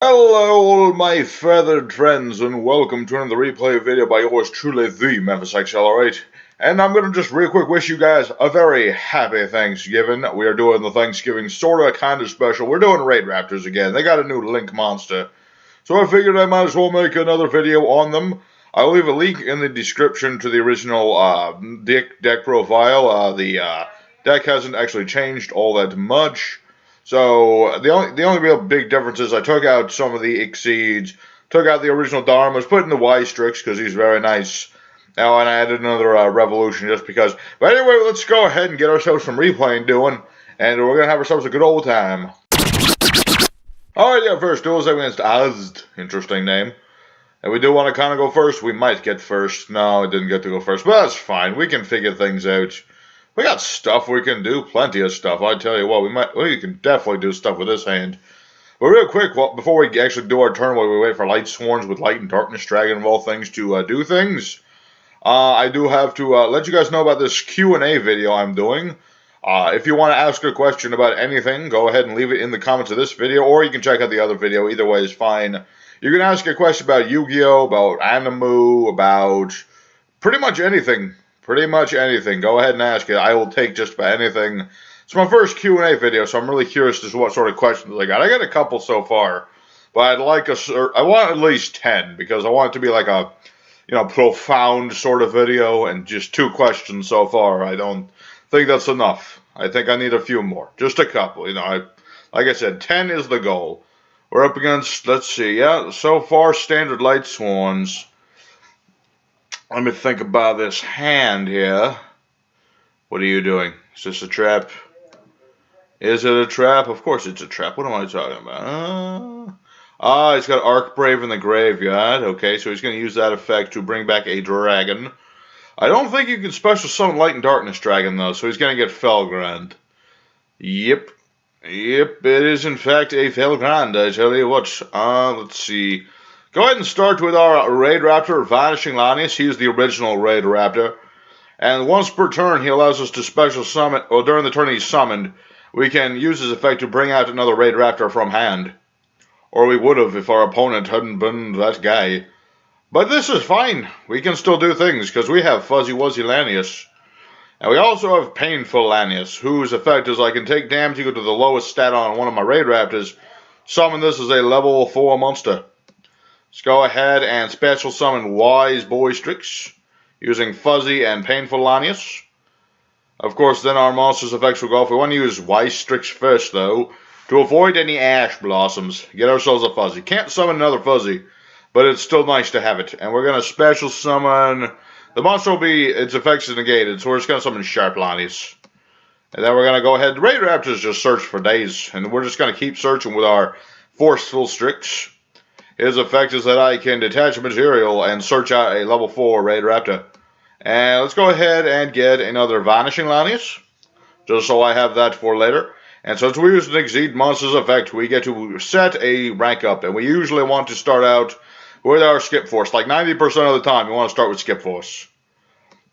Hello all my feathered friends and welcome to another replay video by yours truly, the Memphis Accelerate. And I'm gonna just real quick wish you guys a very happy Thanksgiving. We are doing the Thanksgiving sorta kinda special. We're doing Raidraptors again. They got a new Link monster. So I figured I might as well make another video on them. I'll leave a link in the description to the original deck profile. The deck hasn't actually changed all that much. So the only real big difference is I took out some of the Exceeds, took out the original Dharmas, put in the Wise Strix because he's very nice. Now, and I added another Revolution just because. But anyway, let's go ahead and get ourselves some replaying doing, and we're gonna have ourselves a good old time. Alright, yeah, first duels against Azd. Interesting name. And we do want to kind of go first. We might get first. No, it didn't get to go first, but that's fine. We can figure things out. We got stuff we can do, plenty of stuff. I tell you what, we can definitely do stuff with this hand. But real quick, before we actually do our turn, while we wait for Light Sworns with Light and Darkness Dragon of all things to do things, I do have to let you guys know about this Q&A video I'm doing. If you want to ask a question about anything, go ahead and leave it in the comments of this video, or you can check out the other video. Either way is fine. You can ask a question about Yu-Gi-Oh!, about Animu, about pretty much anything. Pretty much anything. Go ahead and ask it. I will take just about anything. It's my first Q&A video, so I'm really curious as to what sort of questions I got. I got a couple so far, but I want at least 10, because I want it to be like a, profound sort of video, and just 2 questions so far. I don't think that's enough. I think I need a few more. Just a couple, like I said, 10 is the goal. We're up against, let's see, yeah, so far standard Light Swans. Let me think about this hand here. What are you doing? Is this a trap? Is it a trap? Of course it's a trap. What am I talking about? He's got Arc Brave in the graveyard. Okay, so he's going to use that effect to bring back a dragon. I don't think you can special summon Light and Darkness Dragon, though, so he's going to get Felgrand. Yep, it is in fact a Felgrand, I tell you what. Let's see. Go ahead and start with our Raidraptor, Vanishing Lanius. He's the original Raidraptor. And once per turn, he allows us to special summon, or during the turn he's summoned, we can use his effect to bring out another Raidraptor from hand. Or we would have if our opponent hadn't been that guy. But this is fine. We can still do things, because we have Fuzzy Wuzzy Lanius. And we also have Painful Lanius, whose effect is I can take damage equal to the lowest stat on one of my Raidraptors, summon this as a level 4 monster. Let's go ahead and special summon Wise Strix using Fuzzy and Painful Lanius. Of course, then our monster's effects will go off. We want to use Wise Strix first, though, to avoid any Ash Blossoms. Get ourselves a Fuzzy. Can't summon another Fuzzy, but it's still nice to have it. And we're going to special summon... The monster will be... Its effects is negated, so we're just going to summon Sharp Lanius. And then we're going to go ahead... The Raidraptors just search for days, and we're just going to keep searching with our Forceful Strix. His effect is that I can detach a material and search out a level 4 Raidraptor. And let's go ahead and get another Vanishing Lanius, just so I have that for later. And since we use an Exceed Monster's effect, we get to set a rank up. And we usually want to start out with our Skip Force. Like 90% of the time, we want to start with Skip Force.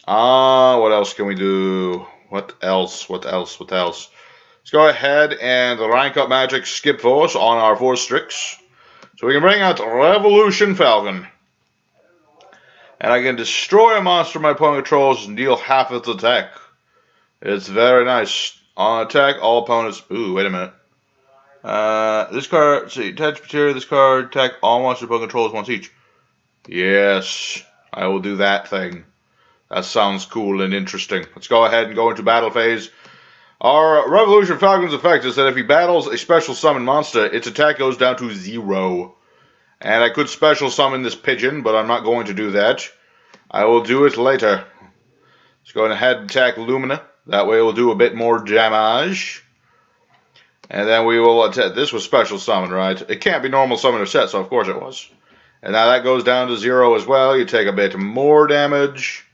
What else can we do? What else? Let's go ahead and rank up Magic Skip Force on our 4 Strix. So we can bring out Revolution Falcon. And I can destroy a monster my opponent controls and deal half its attack. It's very nice. On attack, all opponents... Ooh, wait a minute. This card... See, attach material, this card, attack all monster opponent controls once each. Yes, I will do that thing. That sounds cool and interesting. Let's go ahead and go into battle phase. Our Revolution Falcon's effect is that if he battles a special summon monster, its attack goes down to 0. And I could special summon this pigeon, but I'm not going to do that. I will do it later. Let's go ahead and attack Lumina. That way we'll do a bit more damage. And then we will attack. This was special summon, right? It can't be normal summon or set, so of course it was. And now that goes down to 0 as well. You take a bit more damage.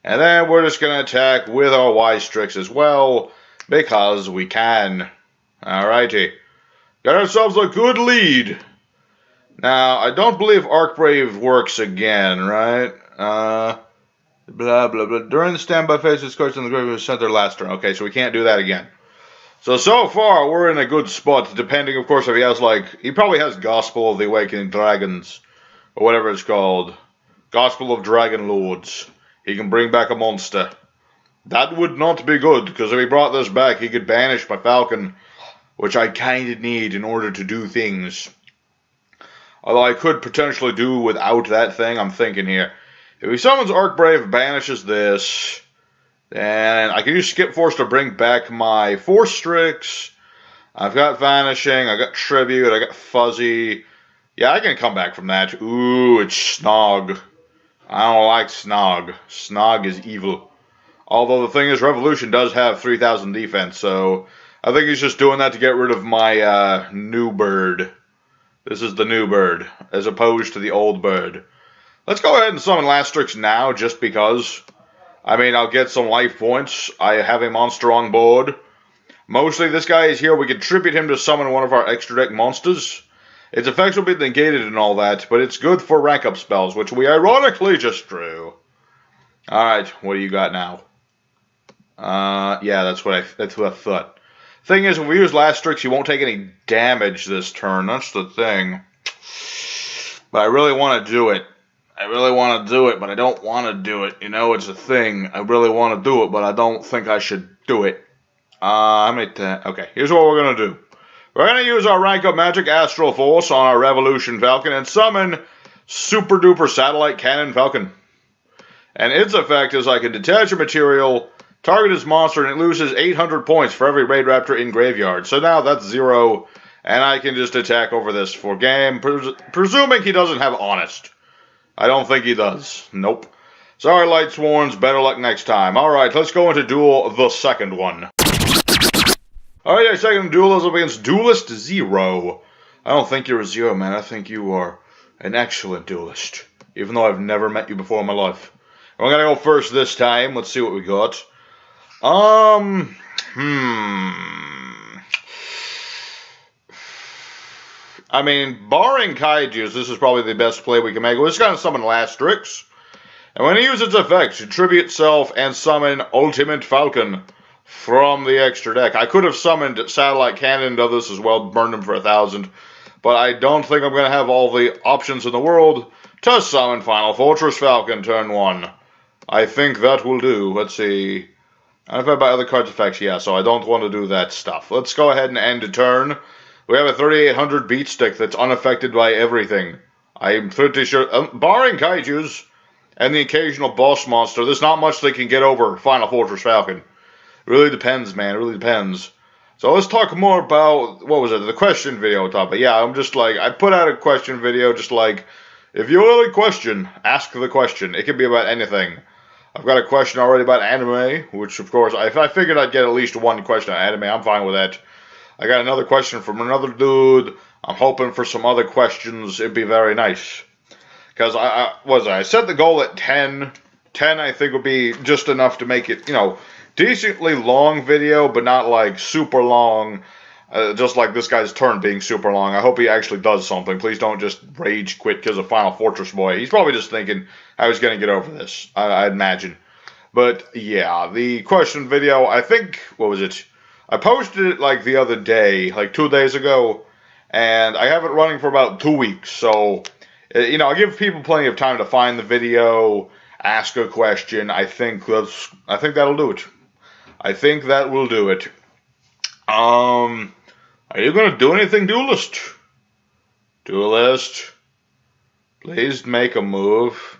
And then we're just going to attack with our Wise Strix as well, because we can. Alrighty. Got ourselves a good lead. Now, I don't believe Arc Brave works again, right? Blah, blah, blah. During the standby phase, this card's in the graveyard sent their last turn. Okay, so we can't do that again. So far, we're in a good spot, depending, of course, if he has, like, he probably has Gospel of the Awakening Dragons, or whatever it's called. Gospel of Dragon Lords. He can bring back a monster. That would not be good, because if he brought this back, he could banish my Falcon, which I kinda need in order to do things. Although I could potentially do without that thing, I'm thinking here. If he summons Archbrave, banishes this, then I can use Skip Force to bring back my Force Strix. I've got Vanishing, I got Tribute, I got Fuzzy. Yeah, I can come back from that. Ooh, it's Snog. I don't like Snog. Snog is evil. Although the thing is, Revolution does have 3,000 defense, so I think he's just doing that to get rid of my new bird. This is the new bird, as opposed to the old bird. Let's go ahead and summon Last Strix now, just because. I mean, I'll get some life points. I have a monster on board. Mostly, this guy is here. We can tribute him to summon one of our extra deck monsters. Its effects will be negated and all that, but it's good for rank up spells, which we ironically just drew. Alright, what do you got now? Yeah, that's what I thought. Thing is, if we use Last Strix, he won't take any damage this turn. That's the thing. But I really want to do it. I really want to do it, but I don't want to do it. You know, it's a thing. I really want to do it, but I don't think I should do it. Okay, here's what we're going to do. We're going to use our rank up magic Astral Force on our Revolution Falcon and summon Super Duper Satellite Cannon Falcon. And its effect is I can detach a material, target his monster, and it loses 800 points for every Raidraptor in graveyard. So now that's 0, and I can just attack over this for game, presuming he doesn't have Honest. I don't think he does. Nope. Sorry, Light Sworns. Better luck next time. Alright, let's go into duel the second one. Alright, our second duel is against Duelist 0. I don't think you're a 0, man. I think you are an excellent duelist. Even though I've never met you before in my life. I'm gonna go first this time. Let's see what we got. I mean, barring Kaijus, this is probably the best play we can make. We're just going to summon Last Strix. And when he uses its effects, tribute self and summon Ultimate Falcon from the extra deck. I could have summoned Satellite Cannon to this as well, burned him for 1,000. But I don't think I'm going to have all the options in the world to summon Final Fortress Falcon turn 1. I think that will do. Let's see. I don't know if I buy other cards effects, yeah, so I don't want to do that stuff. Let's go ahead and end a turn. We have a 3800 beat stick that's unaffected by everything. I'm pretty sure, barring Kaijus and the occasional boss monster, there's not much they can get over Final Fortress Falcon. It really depends, man, it really depends. So let's talk more about, what was it, the question video topic. Yeah, I'm just like, I put out a question video just like, if you really question, ask the question. It can be about anything. I've got a question already about anime, which of course, if I figured I'd get at least one question on anime, I'm fine with that. I got another question from another dude. I'm hoping for some other questions. It'd be very nice. Because I set the goal at 10. 10 I think would be just enough to make it, you know, decently long video, but not like super long. Just like this guy's turn being super long. I hope he actually does something. Please don't just rage quit because of Final Fortress Boy. He's probably just thinking I was going to get over this. I imagine. But yeah, the question video, I think, what was it? I posted it like the other day, like 2 days ago, and I have it running for about 2 weeks, so, you know, I give people plenty of time to find the video, ask a question. I think that'll do it. I think that will do it. Are you gonna do anything, Duelist? Duelist, please make a move.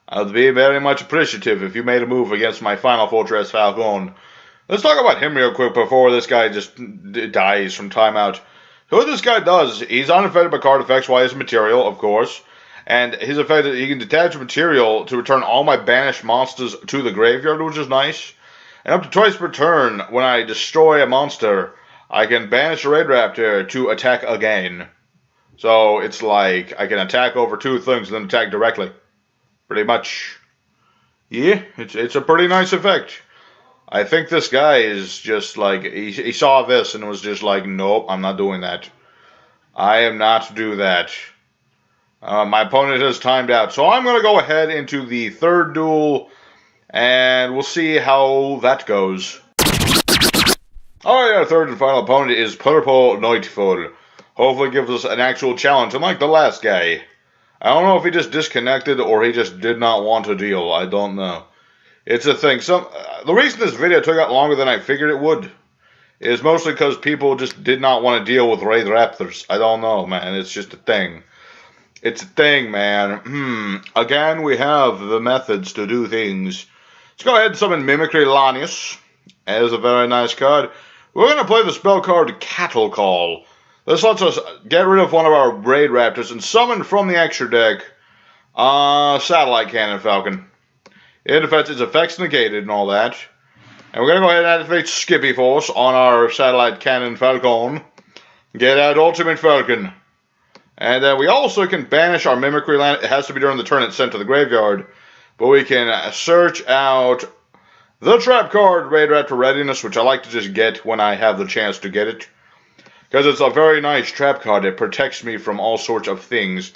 I'd be very much appreciative if you made a move against my Final Fortress Falcon. Let's talk about him real quick before this guy just dies from timeout. So what this guy does, he's unaffected by card effects while he has material, of course. And his effect is he can detach material to return all my banished monsters to the graveyard, which is nice. And up to twice per turn, when I destroy a monster, I can banish a Raidraptor to attack again. So it's like I can attack over 2 things and then attack directly. Pretty much. Yeah, it's a pretty nice effect. I think this guy is just like, he saw this and was just like, nope, I'm not doing that. I am not do that. My opponent has timed out. So I'm going to go ahead into the third duel, and we'll see how that goes. Alright, our third and final opponent is Purple Nightfall. Hopefully gives us an actual challenge, unlike the last guy. I don't know if he just disconnected or he just did not want to deal. I don't know. It's a thing. The reason this video took out longer than I figured it would is mostly because people just did not want to deal with Raidraptors. I don't know, man. It's just a thing. It's a thing, man. Again, we have the methods to do things. Let's go ahead and summon Mimicry Lanius. That is a very nice card. We're going to play the spell card Cattle Call. This lets us get rid of one of our Raidraptors and summon from the extra deck Satellite Cannon Falcon. It affects its effects negated and all that. And we're going to go ahead and activate Skippy Force on our Satellite Cannon Falcon. Get out Ultimate Falcon. And we also can banish our Mimicry Land. It has to be during the turn it's sent to the graveyard. But we can search out the trap card Raidraptor Readiness, which I like to just get when I have the chance to get it. Because it's a very nice trap card. It protects me from all sorts of things.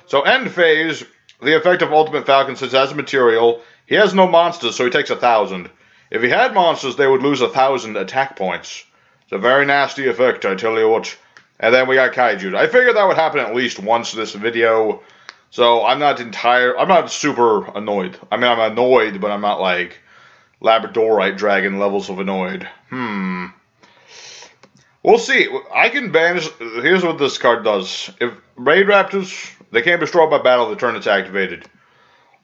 So end phase, the effect of Ultimate Falcon, since it has a material, he has no monsters, so he takes 1,000. If he had monsters, they would lose 1,000 attack points. It's a very nasty effect, I tell you what. And then we got Kaiju. I figured that would happen at least once this video. So I'm not super annoyed. I mean, I'm annoyed, but I'm not like Labradorite Dragon levels of annoyed. We'll see. I can banish. Here's what this card does. If Raidraptors, they can't be destroyed by battle the turn it's activated.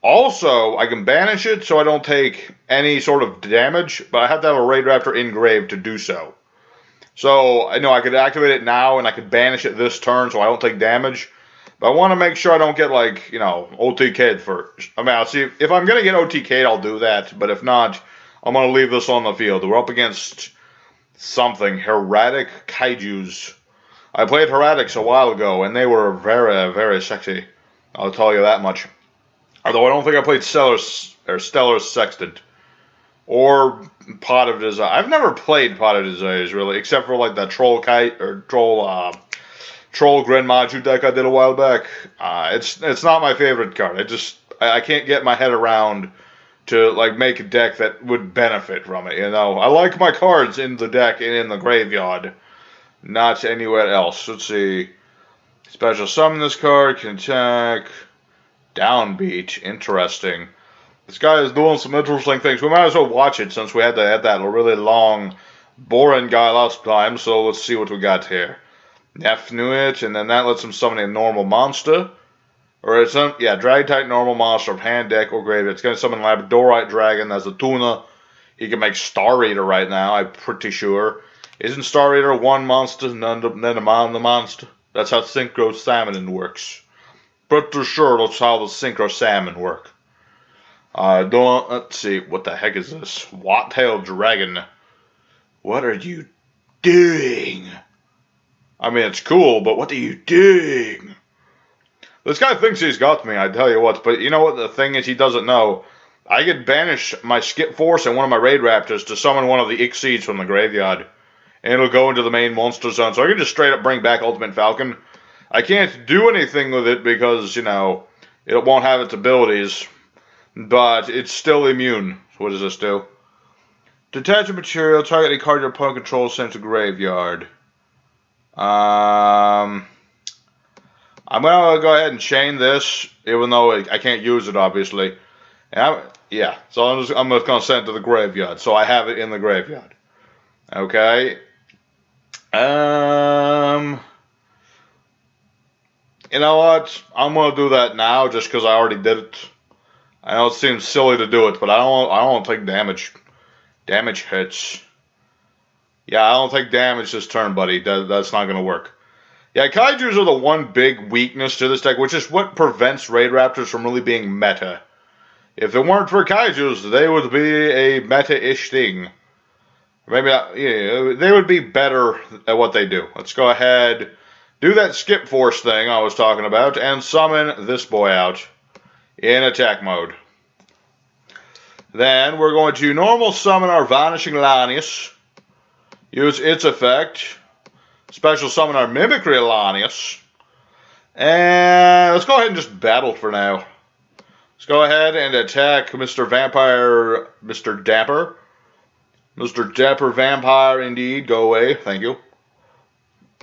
Also, I can banish it so I don't take any sort of damage, but I have to have a Raidraptor engraved to do so. So, I know I could activate it now and I could banish it this turn so I don't take damage. But I want to make sure I don't get, like, you know, OTK'd first. I mean, I'll see. If I'm going to get OTK'd, I'll do that. But if not, I'm going to leave this on the field. We're up against something. Heretic Kaijus. I played Heretics a while ago, and they were very, very sexy. I'll tell you that much. Although I don't think I played Stellar Sextant. Or Pot of Desire. I've never played Pot of Desires, really. Except for, like, that Troll Gren Maju deck I did a while back. It's not my favorite card. I can't get my head around to like make a deck that would benefit from it, you know. I like my cards in the deck and in the graveyard, not anywhere else. Let's see. Special summon this card, can attack, downbeat, interesting. This guy is doing some interesting things. We might as well watch it since we had to add that really long, boring guy last time, so let's see what we got here. Nepnuit, and then that lets him summon a normal monster. Or it's drag type normal monster of hand, deck, or graveyard. It's going to summon Labradorite Dragon as a tuna. He can make Star Eater right now, I'm pretty sure. Isn't Star Eater one monster, then the monster? That's how Synchro Salmon works. Pretty sure that's how the Synchro Salmon work. Let's see, what the heck is this? Watt-tailed Dragon. What are you doing? I mean, it's cool, but what are you doing? This guy thinks he's got me, I tell you what. But you know what the thing is he doesn't know? I could banish my Skip Force and one of my Raidraptors to summon one of the Xyzs from the graveyard. And it'll go into the main monster zone. So I can just straight up bring back Ultimate Falcon. I can't do anything with it because, you know, it won't have its abilities. But it's still immune. So what does this do? Detach a material, target a card your opponent controls, sent to graveyard. I'm going to go ahead and chain this, even though I can't use it, obviously. And so I'm just going to send it to the graveyard, so I have it in the graveyard. Okay. You know what? I'm going to do that now, just because I already did it. I know it seems silly to do it, but I don't want to take damage. Damage hits. Yeah, I don't take damage this turn, buddy. That's not going to work. Yeah, Kaijus are the one big weakness to this deck, which is what prevents Raidraptors from really being meta. If it weren't for Kaijus, they would be a meta-ish thing. Maybe they would be better at what they do. Let's go ahead, do that Skip Force thing I was talking about, and summon this boy out in attack mode. Then we're going to normal summon our Vanishing Lanius, use its effect, special summon our Mimicry Lanius, and let's go ahead and just battle for now. Let's go ahead and attack Mr. Vampire, Mr. Damper. Mr. Dapper Vampire, indeed. Go away. Thank you.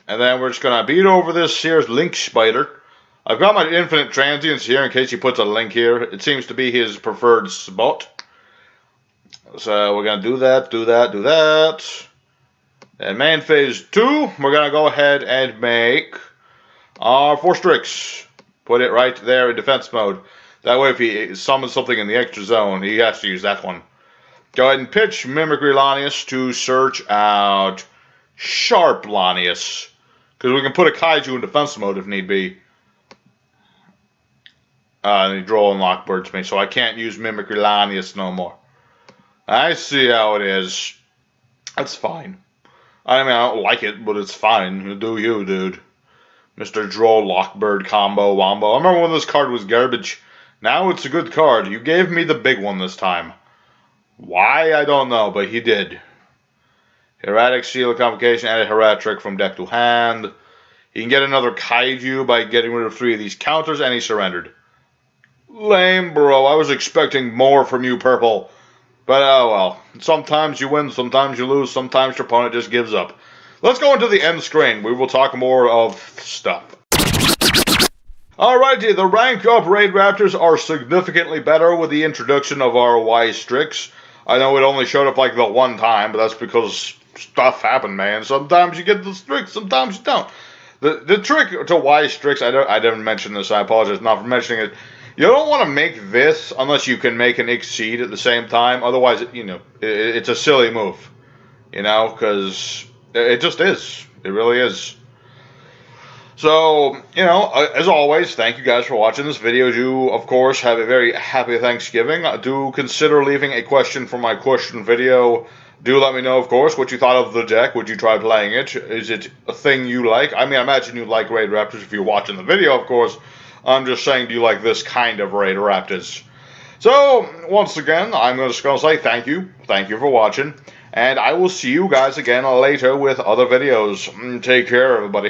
And then we're just going to beat over this here's Link Spider. I've got my infinite transients here in case he puts a link here. It seems to be his preferred spot. So we're going to do that. And main phase 2, we're going to go ahead and make our 4 Strix. Put it right there in defense mode. That way if he summons something in the extra zone, he has to use that one. Go ahead and pitch Mimicry Lanius to search out Sharp Lanius. Because we can put a Kaiju in defense mode if need be. And he draw and lock birds me, so I can't use Mimicry Lanius no more. I see how it is. That's fine. I mean, I don't like it, but it's fine. You do you, dude. Mr. Draw Lockbird combo wombo. I remember when this card was garbage. Now it's a good card. You gave me the big one this time. Why, I don't know, but he did. Erratic Seal Convocation, added Raidraptor from deck to hand. He can get another Kaiju by getting rid of 3 of these counters, and he surrendered. Lame, bro. I was expecting more from you, Purple. But, oh well. Sometimes you win, sometimes you lose, sometimes your opponent just gives up. Let's go into the end screen. We will talk more of stuff. Alrighty, the rank up Raidraptors are significantly better with the introduction of our Wise Strix. I know it only showed up like the one time, but that's because stuff happened, man. Sometimes you get the Strix, sometimes you don't. The trick to Wise Strix, I didn't mention this, I apologize not for mentioning it. You don't want to make this unless you can make an Exceed at the same time. Otherwise, you know, it's a silly move. You know, because it just is. It really is. So, you know, as always, thank you guys for watching this video. Do, of course, have a very happy Thanksgiving. Do consider leaving a question for my question video. Do let me know, of course, what you thought of the deck. Would you try playing it? Is it a thing you like? I mean, I imagine you like Raidraptors if you're watching the video, of course. I'm just saying, do you like this kind of Raidraptors? So, once again, I'm just going to say thank you. Thank you for watching. And I will see you guys again later with other videos. Take care, everybody.